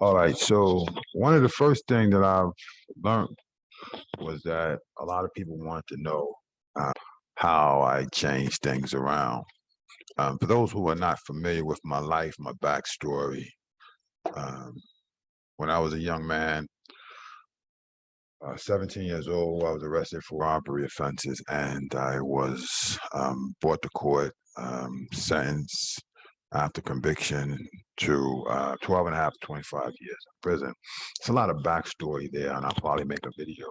All right, so one of the first things that I've learned was that a lot of people want to know uh, how I change things around. For those who are not familiar with my life, my backstory, um, when I was a young man, 17 years old, I was arrested for robbery offenses, and I was brought to court, sentenced after conviction to 12 and a half to 25 years in prison. It's a lot of backstory there, and I'll probably make a video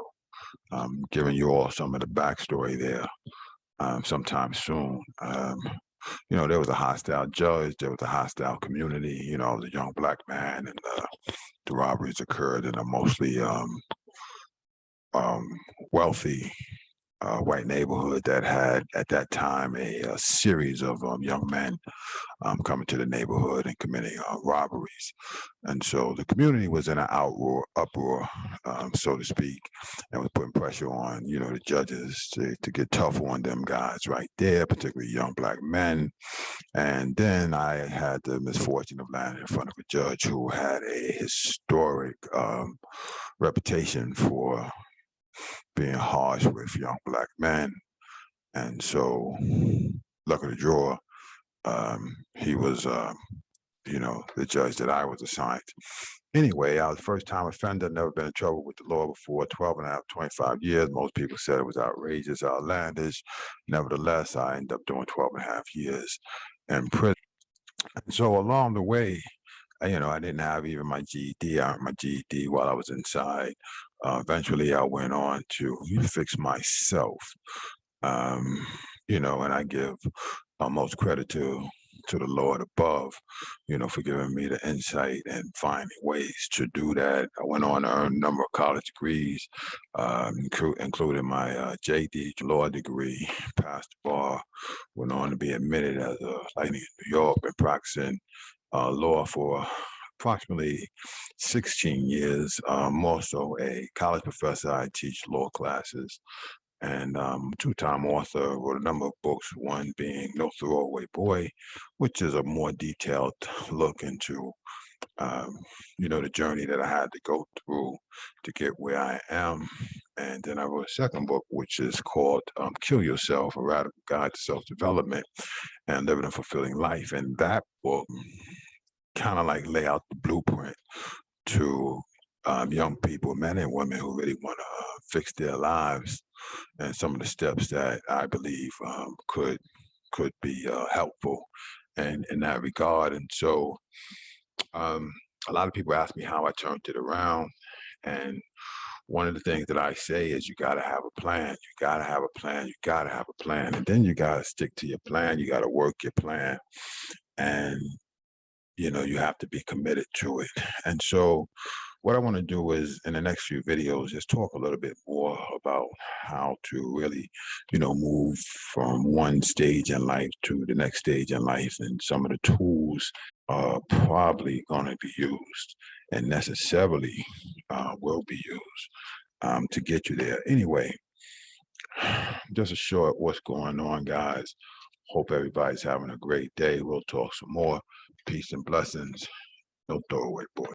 giving you all some of the backstory there sometime soon. There was a hostile judge, there was a hostile community. I was a young black man, and the robberies occurred in a mostly um, wealthy white neighborhood that had at that time a series of young men coming to the neighborhood and committing robberies. And so the community was in an uproar, so to speak, and was putting pressure on, the judges to get tough on them guys right there, particularly young black men. And then I had the misfortune of landing in front of a judge who had a historic reputation for being harsh with young black men. And so, luck of the draw, he was, the judge that I was assigned. Anyway, I was a first-time offender, never been in trouble with the law before, 12 and a half, 25 years. Most people said it was outrageous, outlandish. Nevertheless, I ended up doing 12 and a half years in prison. And so along the way, I didn't have even my GED. I earned my GED while I was inside. Eventually, I went on to fix myself, and I give most credit to the Lord above, for giving me the insight and finding ways to do that. I went on to earn a number of college degrees, including my JD law degree, passed the bar, went on to be admitted as a lady in New York, been practicing law for approximately 16 years. I'm also a college professor. I teach law classes, and two-time author, wrote a number of books, one being No Throwaway Boy, which is a more detailed look into the journey that I had to go through to get where I am. And then I wrote a second book, which is called Kill Yourself, A Radical Guide to Self-Development and Living a Fulfilling Life. And that book kind of like lay out the blueprint to young people, men and women who really want to fix their lives, and some of the steps that I believe could be helpful in that regard. And so a lot of people ask me how I turned it around. And one of the things that I say is you got to have a plan. You got to have a plan. You got to have a plan. And then you got to stick to your plan. You got to work your plan. And you have to be committed to it. And so what I want to do is in the next few videos, just talk a little bit more about how to really, move from one stage in life to the next stage in life. And some of the tools are probably going to be used and necessarily will be used to get you there. Anyway, just a short what's going on, guys. Hope everybody's having a great day. We'll talk some more. Peace and blessings. No Throwaway Boy.